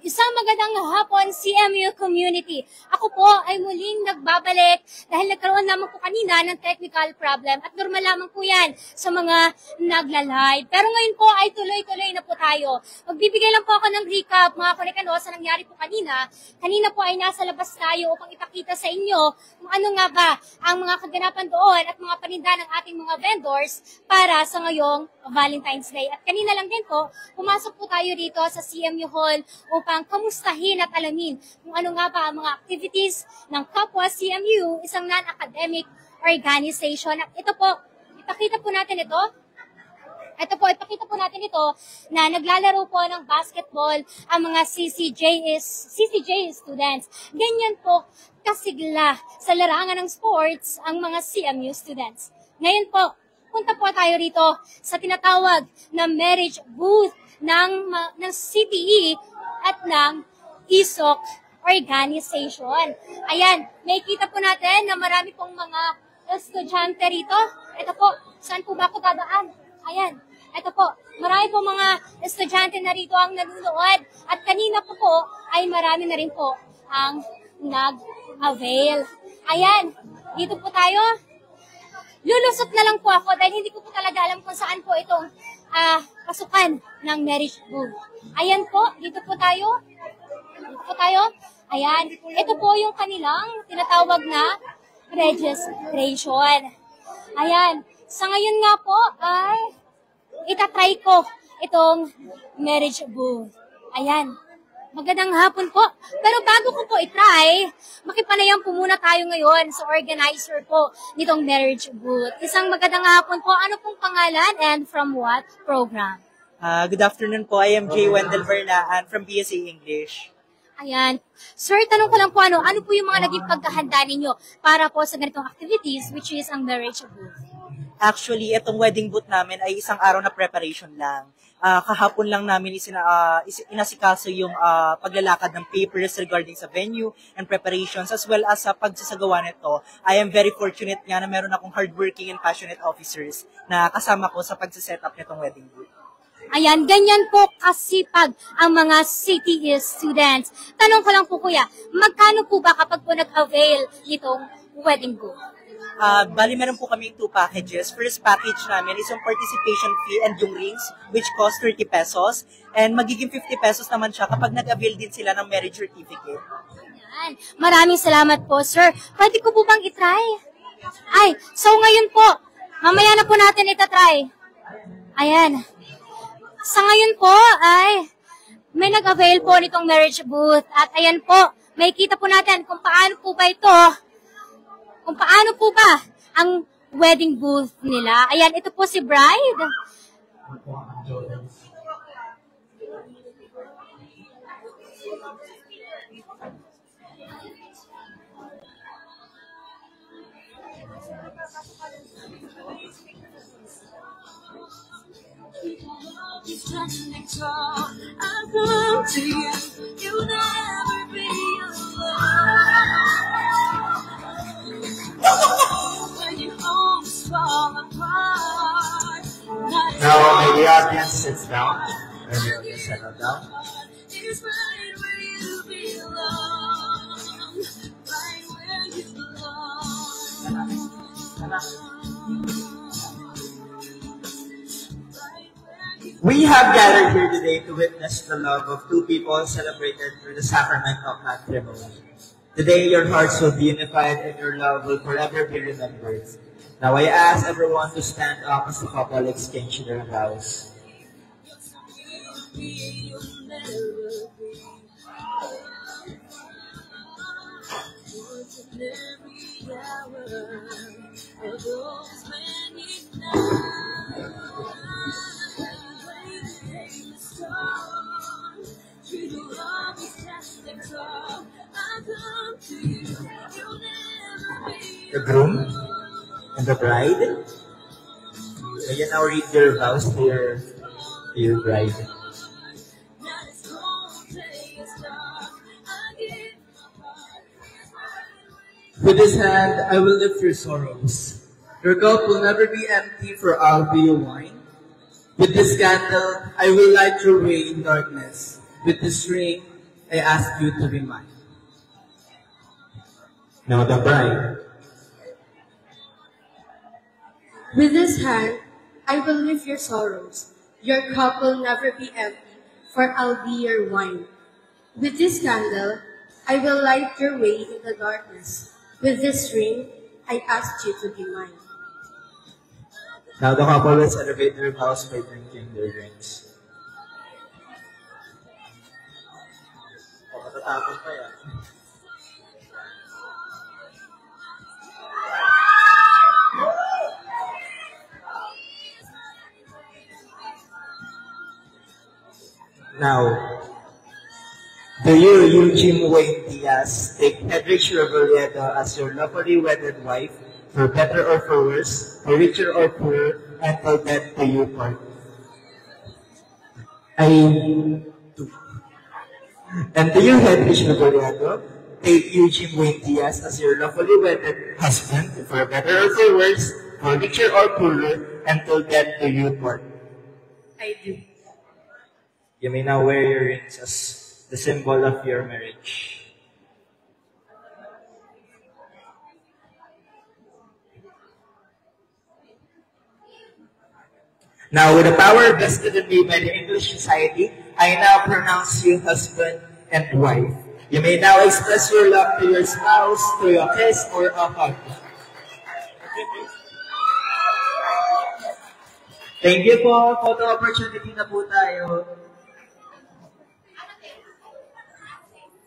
Isang magandang hapon, CMU community. Ako po ay muling nagbabalik dahil nagkaroon naman po kanina ng technical problem at normal lamang po yan sa mga nagla-live. Pero ngayon po ay tuloy-tuloy na po tayo. Magbibigay lang po ako ng recap mga konekano sa nangyari po kanina. Kanina po ay nasa labas tayo upang ipakita sa inyo kung ano nga ba ang mga kaganapan doon at mga paninda ng ating mga vendors para sa ngayong Valentine's Day. At kanina lang din po, pumasok po tayo dito sa CMU Hall upang kamustahin at alamin kung ano nga ba ang mga activities ng Kapwa CMU, isang non-academic organization. At ito po, ipakita po natin ito na naglalaro po ng basketball ang mga CCJ students. Ganyan po kasigla sa larangan ng sports ang mga CMU students. Ngayon po, punta po tayo rito sa tinatawag na marriage booth ng CTE at ng ISOC organization. Ayan, may kita po natin na marami pong mga estudyante rito. Ito po, saan po ba ako dadaan? Ayan, ito po, marami pong mga estudyante na rito ang nanunood. At kanina po ay marami na rin po ang nag-avail. Ayan, dito po tayo. Lulusot na lang po ako dahil hindi ko po talaga alam kung saan po itong pasukan ng marriage booth. Ayan po, dito po tayo. Ayan, ito po yung kanilang tinatawag na registration. Ayan, sa ngayon nga po ay itatry ko itong marriage booth. Ayan. Magandang hapon po. Pero bago ko po itry, makipanayan po muna tayo ngayon sa organizer po nitong marriage booth. Isang magandang hapon po. Ano pong pangalan and from what program? Good afternoon po. I am J. Wendell Bernaan from BSA English. Ayan. Sir, tanong ko lang po ano po yung mga naging pagkahanda ninyo para po sa ganitong activities which is ang marriage booth? Actually, itong wedding booth namin ay isang araw na preparation lang. Kahapon lang namin inasikaso yung paglalakad ng papers regarding sa venue and preparations as well as sa pagsasagawa nito. I am very fortunate nga na meron akong hardworking and passionate officers na kasama ko sa pagsiset up nitong wedding booth. Ayan, ganyan po kasipag ang mga CTE students. Tanong ko lang po kuya, magkano po ba kapag po nag-avail nitong wedding booth? Bali, meron po kami 2 packages. First package namin is yung participation fee and yung rings, which cost 30 pesos. And magiging 50 pesos naman siya kapag nag-avail din sila ng marriage certificate. Ayan. Maraming salamat po, sir. Pwede ko po bang itry? Ay, so ngayon po, mamaya na po natin itatry. Ayan. Sa ngayon po, ay may nag-avail po nitong marriage booth. At ayan po, may kita po natin kung paano po ba ito, kung paano po ba ang wedding booth nila. Ayan, ito po si bride. I'll come to you, you'll never be alone. When your homes fall apart. Now may the audience sits down. Everyone is settled down. It's right where you belong. Right where you belong. We have gathered here today to witness the love of 2 people celebrated through the sacrament of matrimony. Today, your hearts will be unified and your love will forever be remembered. Now, I ask everyone to stand up as the couple exchange their vows. The groom and the bride. May you now read your vows to your bride. With this hand, I will lift your sorrows. Your cup will never be empty, for I'll be your wine. With this candle, I will light your way in darkness. With this ring, I ask you to be mine. Now the bride. With this hand, I will lift your sorrows. Your cup will never be empty, for I'll be your wine. With this candle, I will light your way in the darkness. With this ring, I ask you to be mine. Now the couple will celebrate their vows by drinking their drinks. Matatapon pa yan. Now, do you, Eugene Wayne Diaz, take Hedrick Rebolledo as your lawfully wedded wife, for better or for worse, for richer or poorer, until death do you part? I do. And do you, Hedrick Rebolledo, take Eugene Wayne Diaz as your lawfully wedded husband, for better or for worse, for richer or poorer, until death do you part? I do. You may now wear your rings as the symbol of your marriage. Now, with the power vested in me by the English Society, I now pronounce you husband and wife. You may now express your love to your spouse through a kiss or a hug. Thank you po. Photo opportunity na po tayo.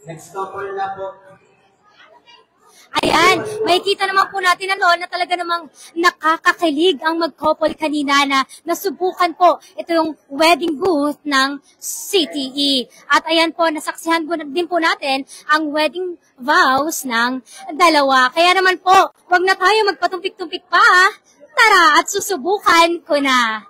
Next couple na po. Ayan, makikita naman po natin na talaga namang nakakakilig ang mag-couple kanina na nasubukan po ito yung wedding booth ng CTE. At ayan po, nasaksihan po din po natin ang wedding vows ng dalawa. Kaya naman po, wag na tayo magpatumpik-tumpik pa. Tara at susubukan ko na.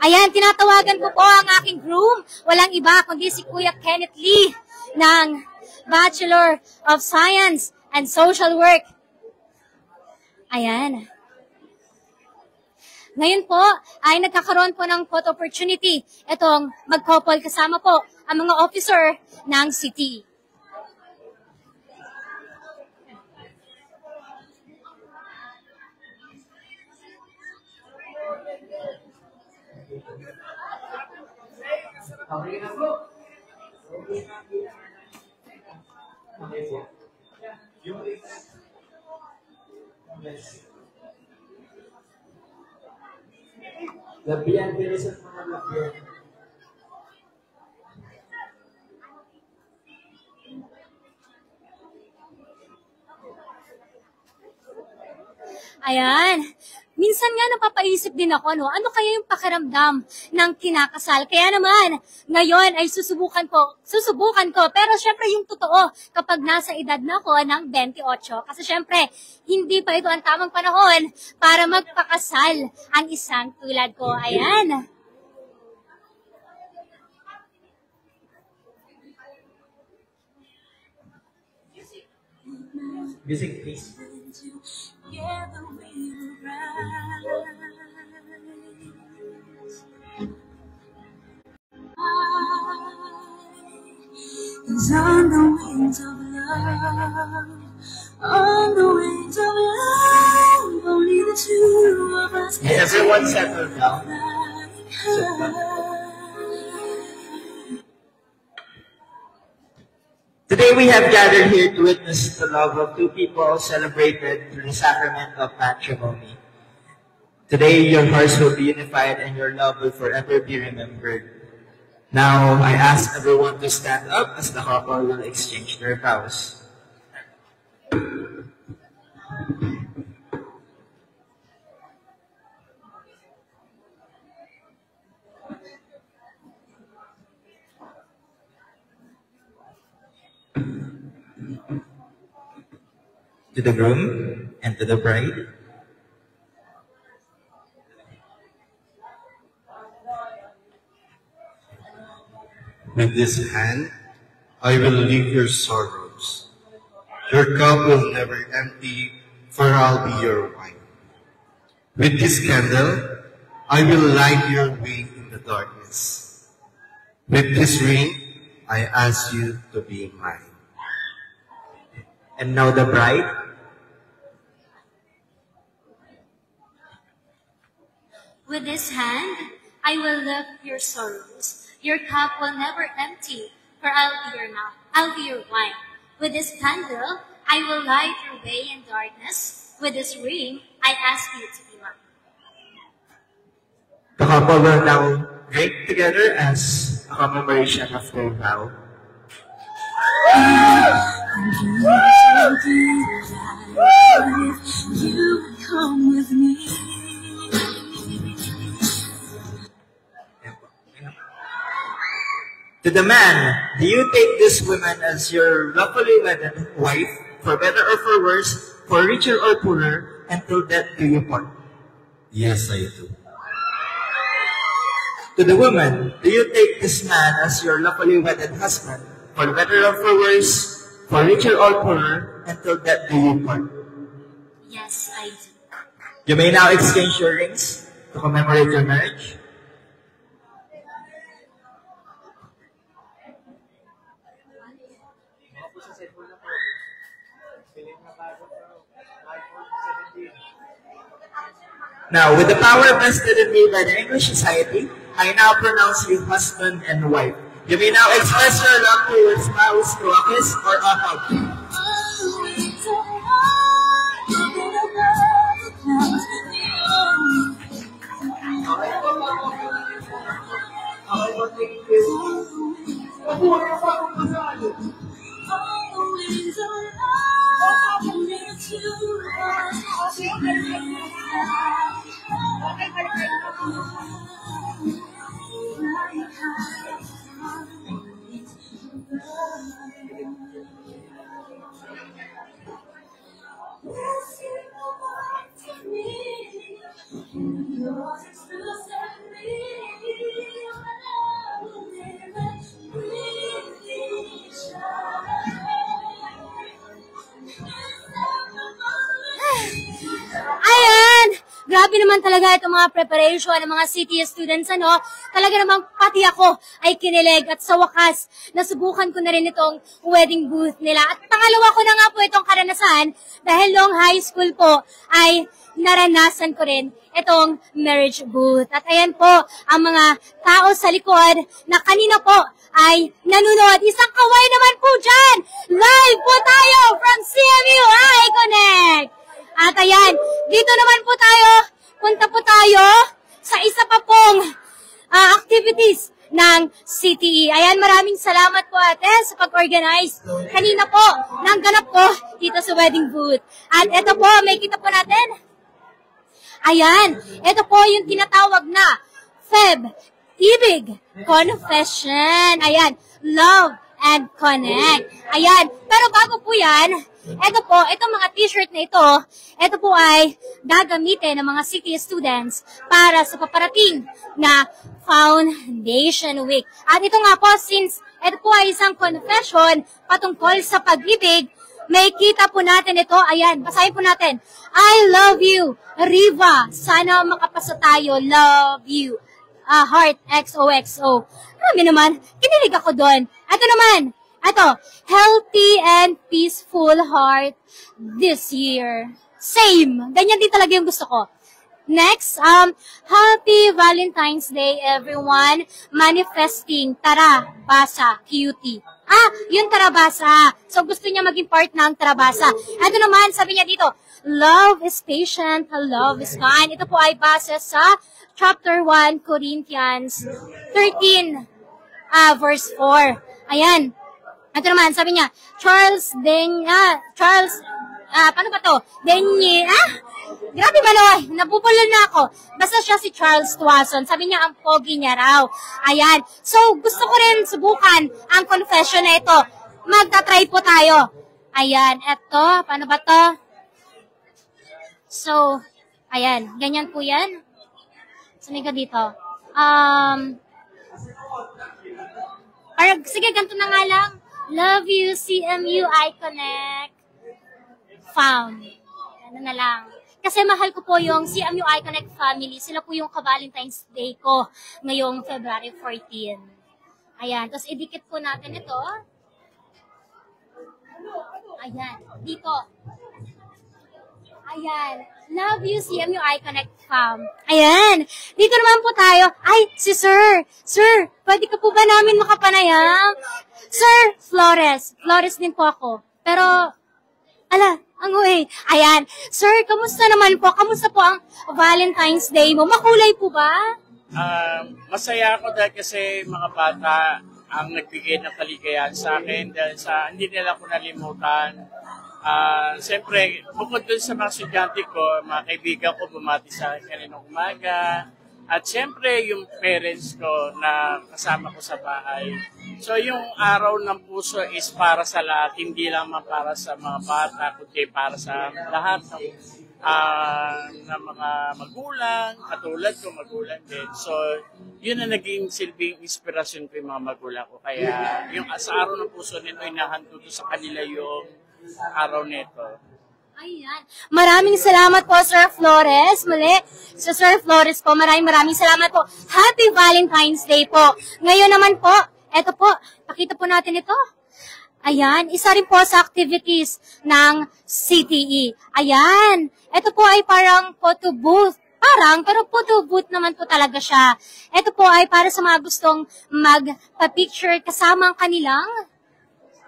Ayan, tinatawagan ko po ang aking groom. Walang iba kundi si Kuya Kenneth Lee ng Bachelor of Science and Social Work. Ayan. Ngayon po ay nagkakaroon po ng photo opportunity. Itong mag-couple kasama po ang mga officer ng city. Okay na po. Okay po. Labihan, bilisan mo na labihan. Ayan. Minsan nga napapaisip din ako, ano kaya yung pakiramdam ng kinakasal? Kaya naman, ngayon ay susubukan ko. Pero syempre yung totoo, kapag nasa edad na ako ng 28, kasi syempre, hindi pa ito ang tamang panahon para magpakasal ang isang tulad ko. Ayan. Music, please. Together we'll rise. On the wings of love, on the wings of love, only the two of us. Hey, everyone settle down. Today we have gathered here to witness the love of two people celebrated through the sacrament of matrimony. Today your hearts will be unified and your love will forever be remembered. Now I ask everyone to stand up as the couple will exchange their vows. To the groom and to the bride. With this hand, I will leave your sorrows. Your cup will never empty, for I'll be your wine. With this candle, I will light your way in the darkness. With this ring, I ask you to be mine. And now the bride. With this hand, I will lift your sorrows. Your cup will never empty, for I'll be your mouth. I'll be your wine. With this candle, I will light your way in darkness. With this ring, I ask you to be mine. The couple will now drink together as a commemoration of their vow. You come with me. To the man, do you take this woman as your lawfully wedded wife, for better or for worse, for richer or poorer, until death do you part? Yes, I do. To the woman, do you take this man as your lawfully wedded husband, for better or for worse, for richer or poorer, until death do you part? Yes, I do. You may now exchange your rings to commemorate your marriage. Now, with the power vested in me by the English Society, I now pronounce you husband and wife. You may now express your love to your spouse through a kiss or a hug. Ayan! Grabe naman talaga itong mga preparation ng mga CTE students, ano? Talaga namang pati ako ay kinilig at sa wakas, nasubukan ko na rin itong wedding booth nila. At pangalawa ko na nga po itong karanasan dahil noong high school po ay naranasan ko rin itong marriage booth. At ayan po, ang mga tao sa likod na kanina po ay nanonood. Isang kaway naman po dyan! Live po tayo from CMU iConnect! At ayan, dito naman po tayo, punta po tayo sa isa pa pong activities ng CTE. Ayan, maraming salamat po ate sa pag-organize. Kanina po, nang ganap po dito sa wedding booth. At ito po, may kita po natin. Ayan, ito po yung tinatawag na Feb, Ibig, Confession. Ayan, Love and Connect. Ayan, pero bago po yan, ito po, itong mga t-shirt na ito po ay gagamitin ng mga CTE students para sa paparating na Foundation Week. At ito nga po, since ito po ay isang confession patungkol sa pag-ibig, may kita po natin ito. Ayan, basahin po natin. I love you, Riva. Sana makapasa tayo. Love you. Heart, XOXO. Marami naman, kinilig ako doon. Ito naman, ito, healthy and peaceful heart this year. Same. Ganyan din talaga yung gusto ko. Next, happy Valentine's Day, everyone. Manifesting, tara, basa, cutie. Yung tarabasa. So, gusto niya maging part ng tarabasa. Ito naman, sabi niya dito, love is patient, love is kind. Ito po ay base sa chapter 1, Corinthians 13, verse 4. Ayan. Ito naman, sabi niya, paano ba to? Grabe maloy, nabubulol na ako. Basta siya si Charles Tuason. Sabi niya, ang pogi niya raw. Ayan. So, gusto ko rin subukan ang confession na ito. Magta-try po tayo. Ayan, eto, paano ba to? So, ayan, ganyan po yan. Sumig ka dito. Sige, ganito na nga lang. Love you, CMU iConnect. Found. Ano na lang. Kasi mahal ko po yung CMU iConnect family. Sila po yung ka-Valentine's Day ko ngayong February 14. Ayan, tapos idikit po natin ito. Ayan, dito. Ayan, love you CMU iConnect Fam. Ayan, dito naman po tayo. Ay, si Sir. Sir, pwede ka po ba namin makapanayam? Sir Flores. Flores din po ako. Pero, ang uwi. Ayan. Sir, kamusta naman po? Kamusta po ang Valentine's Day mo? Makulay po ba? Masaya ako dahil kasi mga bata ang nagbigay ng kaligayahan sa akin dahil hindi nila ako nalimutan. Siyempre, bukod dun sa mga estudyante ko, mga kaibigan ko bumati sa akin kaninang umaga. At siyempre, yung parents ko na kasama ko sa bahay. So, yung araw ng puso is para sa lahat, hindi lang para sa mga bata, kundi para sa lahat ng mga magulang, katulad ko, magulang din. So, yun ang naging silbing inspirasyon ko yung mga magulang ko. Kaya, yung sa araw ng puso nito, inahandog ko sa kanila yung araw nito. Ayan. Maraming salamat po, Sir Flores. Muli, sa Sir Flores po, maraming salamat po. Happy Valentine's Day po. Ngayon naman po, eto po, pakita po natin ito. Ayan, isa rin po sa activities ng CTE. Ayan, ito po ay parang photo booth. Pero photo booth naman po talaga siya. Ito po ay para sa mga gustong magpa-picture kasama ang kanilang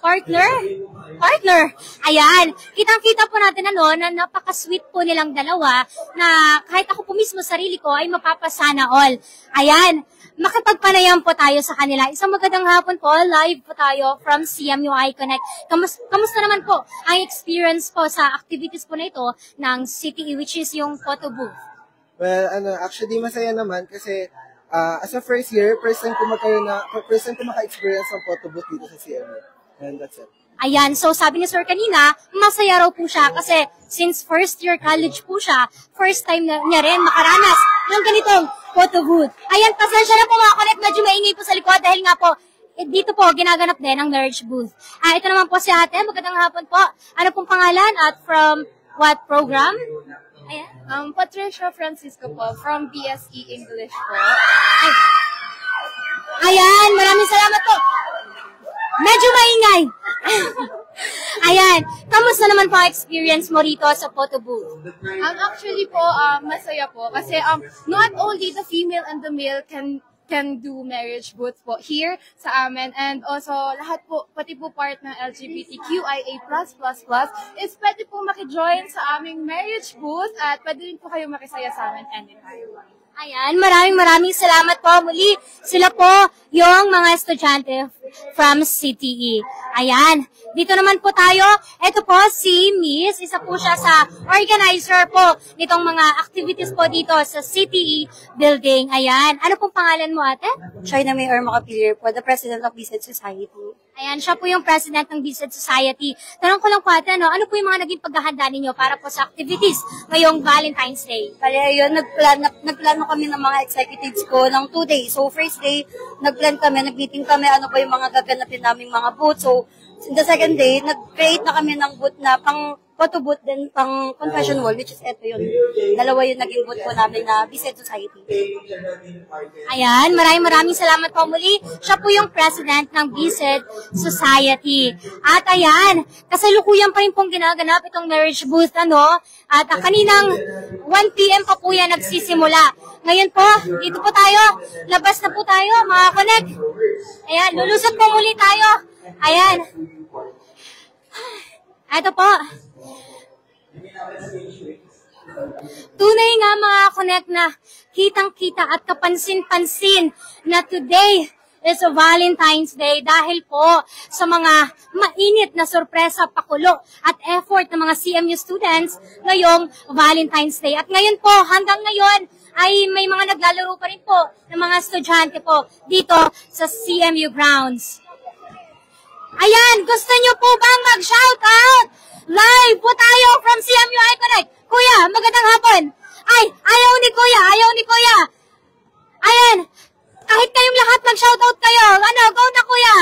partner. Ayan, kitang-kita po natin na napaka-sweet po nilang dalawa na kahit ako po mismo sarili ko ay mapapasana all. Ayan, makipagpanayam po tayo sa kanila. Isang magandang hapon po, live po tayo from CMU iConnect. Kamusta naman po ang experience po sa activities po na ito ng CTE, which is yung photo booth? Well, actually masaya naman kasi as a first year, first time ko maka-experience ng photo booth dito sa CMU. And that's it. Ayan, so sabi ni Sir kanina, masaya raw po siya kasi since first year college po siya, first time niya rin makaranas ng ganitong photo booth. Ayan, pasensya na po mga connect, medyo maingay po sa likod dahil nga po, dito po ginaganap din ang marriage booth. Ito naman po si ate, magandang hapon po. Ano pong pangalan at from what program? Ayan. Patricia Francisco po, from BSE English po. Ayan, maraming salamat po. Medyo maingay. Ayan, kamusta naman po ang experience mo rito sa photo booth? Actually po, masaya po. Kasi not only the female and the male can do marriage booth po here sa amin. And also, lahat po, pati po part ng LGBTQIA++, is pwede po makijoin sa aming marriage booth at pwede rin po kayo makisaya sa amin anytime. Ayan, maraming salamat po. Muli, sila po yung mga estudyante from CTE. Ayan, dito naman po tayo. Ito po si Miss, isa po siya sa organizer po nitong mga activities po dito sa CTE building. Ayan, ano pong pangalan mo ate? China Mayor Makapilir po, the President of BSED Society. Ayan, siya po yung President ng BSED Society. Tanong ko lang po ate, ano po yung mga naging paghahanda ninyo para po sa activities ngayong Valentine's Day? Kaya yun, nagplano kami ng mga executives ko ng 2 days. So first day, nag-meeting kami, ano pa yung mga gaganapin naming mga booth. So in the second day, nag-create na kami ng booth na pang photo booth din, pang confession wall, which is eto yun. Dalawa yung naging booth po namin na BSED Society. Ayan, maraming salamat po muli. Siya po yung President ng BSED Society. At ayan, kasalukuyan pa rin pong ginaganap itong marriage booth, At kaninang 1 PM pa po yan nagsisimula. Ngayon po, dito po tayo. Labas na po tayo, mga connect. Ayan, lulusot po muli tayo. Ayan. Ito po. Tunay nga mga connect na kitang-kita at kapansin-pansin na today is a Valentine's Day dahil po sa mga mainit na sorpresa, pakulo at effort ng mga CMU students ngayong Valentine's Day. At ngayon po, hanggang ngayon, ay may mga naglalaro pa rin po ng mga estudyante po dito sa CMU grounds. Ayan, gusto nyo po bang mag-shoutout? Live po tayo from CMU iConnect. Kuya, magandang hapon. Ay, ayaw ni Kuya. Ayan, kahit kayong lahat mag-shoutout kayo. Go na Kuya.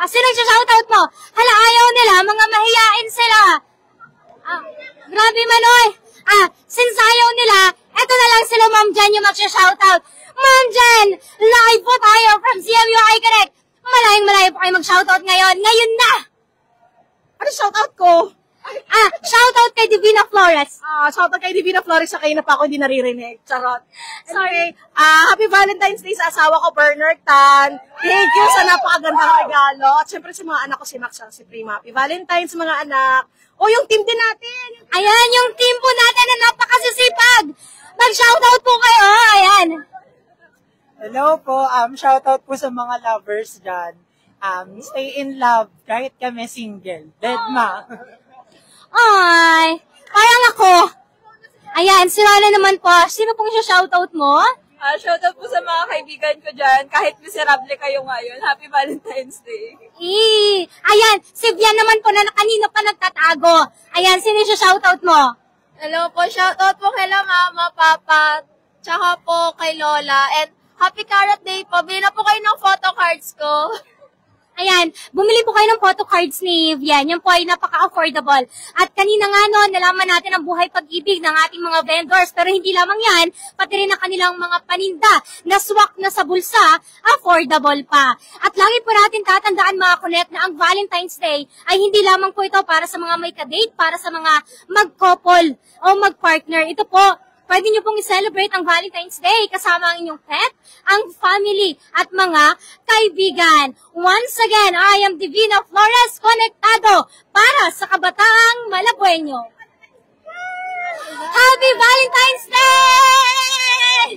Sino nag-shoutout mo? Hala, ayaw nila, mga mahiyain sila. Grabe Manoy. Since ayaw nila, eto na lang sila Ma'am Jen yung mag-shoutout. Ma'am Jen, live po tayo from CMU iConnect. kayo mag-shoutout ngayon. Ngayon na! Ano shoutout ko? Shoutout kay Divina Flores. Shoutout kay Divina Flores sa kayo na pa ako hindi naririnig. Charot. Sorry. Happy Valentine's Day sa asawa ko, Bernard Tan. Thank you sa napakagandang regalo. At syempre sa mga anak ko, si Max at si Prima. Happy Valentine's mga anak. O, yung team din natin. Ayan, yung team po natin na napakasisipag. Mag-shoutout po kayo. Ayan. Hello po, shoutout po sa mga lovers dyan. Stay in love, kahit kami single. Deadma. Ay, parang ako. Ayan, si Rana naman po. Sino pong shoutout mo? Shoutout po sa mga kaibigan ko dyan. Kahit miserable kayo ngayon, Happy Valentine's Day. Ayan, si Bian naman po na kanina pa nagtatago. Ayan, sino shoutout mo? Hello po, shoutout po kay Mama, Papa, tsaka po kay Lola. And Happy Carrot Day po. Bili na po kayo ng photo cards ko. Ayan, bumili po kayo ng photo cards ni Vian. Yan po ay napaka-affordable. At kanina nga nalaman natin ang buhay pag-ibig ng ating mga vendors. Pero hindi lamang yan, pati rin ang kanilang mga paninda na swak na sa bulsa, affordable pa. At lagi po natin tatandaan mga kunet na ang Valentine's Day ay hindi lamang po ito para sa mga may kadate, para sa mga mag-couple o mag-partner. Ito po, pwede nyo pong i-celebrate ang Valentine's Day kasama ang inyong pet, ang family, at mga kaibigan. Once again, I am Divina Flores, konektado para sa Kabataang Malabueño. Happy Valentine's Day!